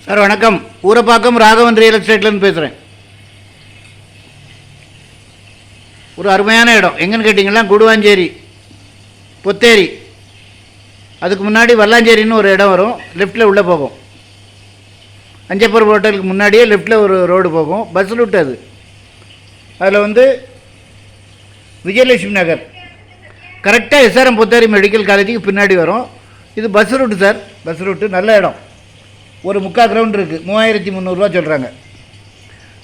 Sir வணக்கம். Urapakkam Raghavan real எஸ்டேட்லேருந்து பேசுகிறேன். ஒரு அருமையான இடம் எங்கன்னு கேட்டிங்கன்னா குடுவாஞ்சேரி பொத்தேரி, அதுக்கு முன்னாடி வல்லாஞ்சேரின்னு ஒரு இடம் வரும், லெஃப்ட்டில் உள்ளே போகும். அஞ்சப்பர் ஹோட்டலுக்கு முன்னாடியே லெஃப்ட்டில் ஒரு ரோடு போகும், பஸ் ரூட் அது. அதில் விஜயலட்சுமி நகர் கரெக்டாக எஸ்ஆர்எம் பொத்தேரி மெடிக்கல் காலேஜுக்கு பின்னாடி வரும். இது bus route sir, bus route. நல்ல இடம். ஒரு 3/4 கிரவுண்ட் இருக்குது, 3300 சொல்கிறாங்க.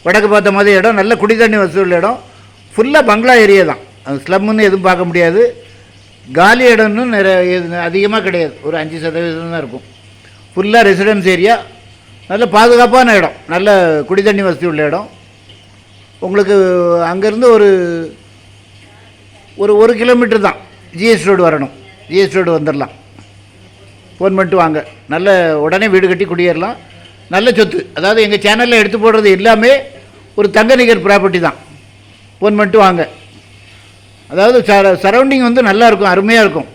வடக்கு பார்த்த மாதிரி இடம், நல்ல குடி தண்ணி வசதி உள்ள இடம். ஃபுல்லாக பங்களா ஏரியா தான், அது ஸ்லம்முன்னு எதுவும் பார்க்க முடியாது. காலி இடம்னு அதிகமாக கிடையாது, ஒரு 5% தான் இருக்கும். ஃபுல்லாக ரெசிடென்ஸ் ஏரியா, நல்ல பாதுகாப்பான இடம், நல்ல குடி தண்ணி வசதி உள்ள இடம். உங்களுக்கு அங்கேருந்து ஒரு 1 கிலோமீட்டர் தான் ஜிஎஸ் ரோடு வரணும். ஜிஎஸ் ரோடு வந்துடலாம், ஃபோன் பண்ணிட்டு வாங்க. நல்ல உடனே வீடு கட்டி குடியேறலாம். நல்ல சொத்து, அதாவது எங்கள் சேனலில் எடுத்து போடுறது எல்லாமே ஒரு தங்க நிகர் ப்ராப்பர்ட்டி தான். ஃபோன் பண்ணிட்டு வாங்க. அதாவது சரௌண்டிங் நல்லாயிருக்கும், அருமையாக இருக்கும்.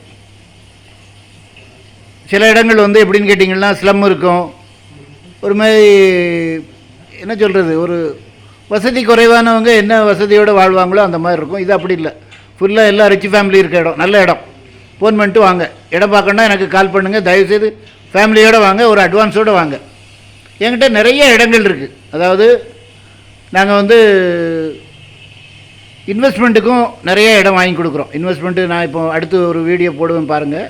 சில இடங்கள் எப்படின்னு கேட்டிங்கன்னா ஸ்லம் இருக்கும், ஒரு மாதிரி என்ன சொல்கிறது, ஒரு வசதி குறைவானவங்க என்ன வசதியோடு வாழ்வாங்களோ அந்த மாதிரி இருக்கும். இது அப்படி இல்லை, ஃபுல்லாக எல்லாம் ரிச் ஃபேமிலி இருக்க இடம், நல்ல இடம். ஃபோன் பண்ணிட்டு வாங்க. இடம் பார்க்கணுன்னா எனக்கு கால் பண்ணுங்கள். தயவுசெய்து ஃபேமிலியோடு வாங்க, ஒரு அட்வான்ஸோடு வாங்க. என்கிட்ட நிறைய இடங்கள் இருக்குது. அதாவது நாங்கள் இன்வெஸ்ட்மெண்ட்டுக்கும் நிறைய இடம் வாங்கி கொடுக்குறோம். இன்வெஸ்ட்மெண்ட்டு நான் இப்போ அடுத்து ஒரு வீடியோ போடுவேன் பாருங்கள்.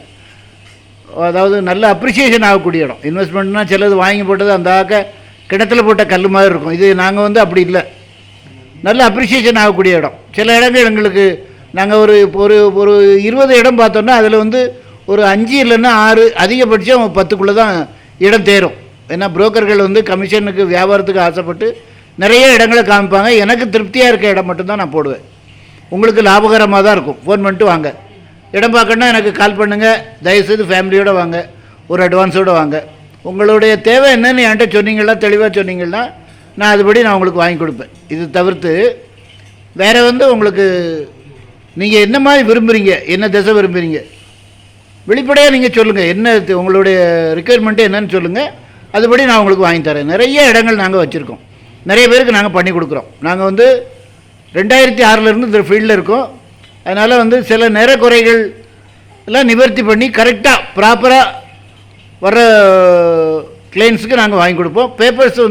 அதாவது நல்ல அப்ரிஷியேஷன் ஆகக்கூடிய இடம். இன்வெஸ்ட்மெண்ட்னால் சிலது வாங்கி போட்டது அந்த கிணத்துல போட்ட கல் மாதிரி இருக்கும். இது நாங்கள் அப்படி இல்லை, நல்ல அப்ரிஷியேஷன் ஆகக்கூடிய இடம். சில இடங்கள் எங்களுக்கு நாங்கள் ஒரு 20 இடம் பார்த்தோன்னா அதில் ஒரு 5 இல்லைன்னா 6, அதிகபட்சம் 10க்குள்ளே தான் இடம் தேரும். ஏன்னா புரோக்கர்கள் கமிஷனுக்கு வியாபாரத்துக்கு ஆசைப்பட்டு நிறைய இடங்களை காமிப்பாங்க. எனக்கு திருப்தியாக இருக்க இடம் மட்டும்தான் நான் போடுவேன். உங்களுக்கு லாபகரமாக தான் இருக்கும். ஃபோன் பண்ணிட்டு வாங்க. இடம் பார்க்கணுன்னா எனக்கு கால் பண்ணுங்கள். தயவுசெய்து ஃபேமிலியோடு வாங்க, ஒரு அட்வான்ஸோடு வாங்க. உங்களுடைய தேவை என்னென்னு என்கிட்ட சொன்னீங்கன்னா, தெளிவாக சொன்னீங்கன்னா நான் அதுபடி நான் உங்களுக்கு வாங்கி கொடுப்பேன். இது தவிர்த்து வேறு உங்களுக்கு நீங்கள் என்ன மாதிரி விரும்புகிறீங்க, என்ன திசை விரும்புகிறீங்க, வெளிப்படையாக நீங்கள் சொல்லுங்கள். என்ன உங்களுடைய ரிக்குயர்மெண்ட்டு என்னன்னு சொல்லுங்கள், அதுபடி நான் உங்களுக்கு வாங்கி தரேன். நிறைய இடங்கள் நாங்கள் வச்சுருக்கோம், நிறைய பேருக்கு நாங்கள் பண்ணி கொடுக்குறோம். நாங்கள் 2006 இந்த ஃபீல்டில் இருக்கோம். அதனால் சில நேர குறைகள் எல்லாம் நிவர்த்தி பண்ணி கரெக்டாக ப்ராப்பராக வர்ற கிளைண்ட்ஸுக்கு நாங்கள் வாங்கி கொடுப்போம். பேப்பர்ஸ்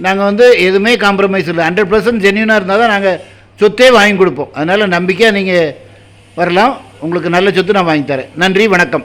நாங்கள் எதுவுமே காம்ப்ரமைஸ் இல்லை, 100% ஜென்யூனாக இருந்தால் தான் நாங்கள் சொத்தே வாங்கி கொடுப்போம். அதனால் நம்பிக்கையாக நீங்கள் வரலாம். உங்களுக்கு நல்ல சொத்து நான் வாங்கி தரேன். நன்றி, வணக்கம்.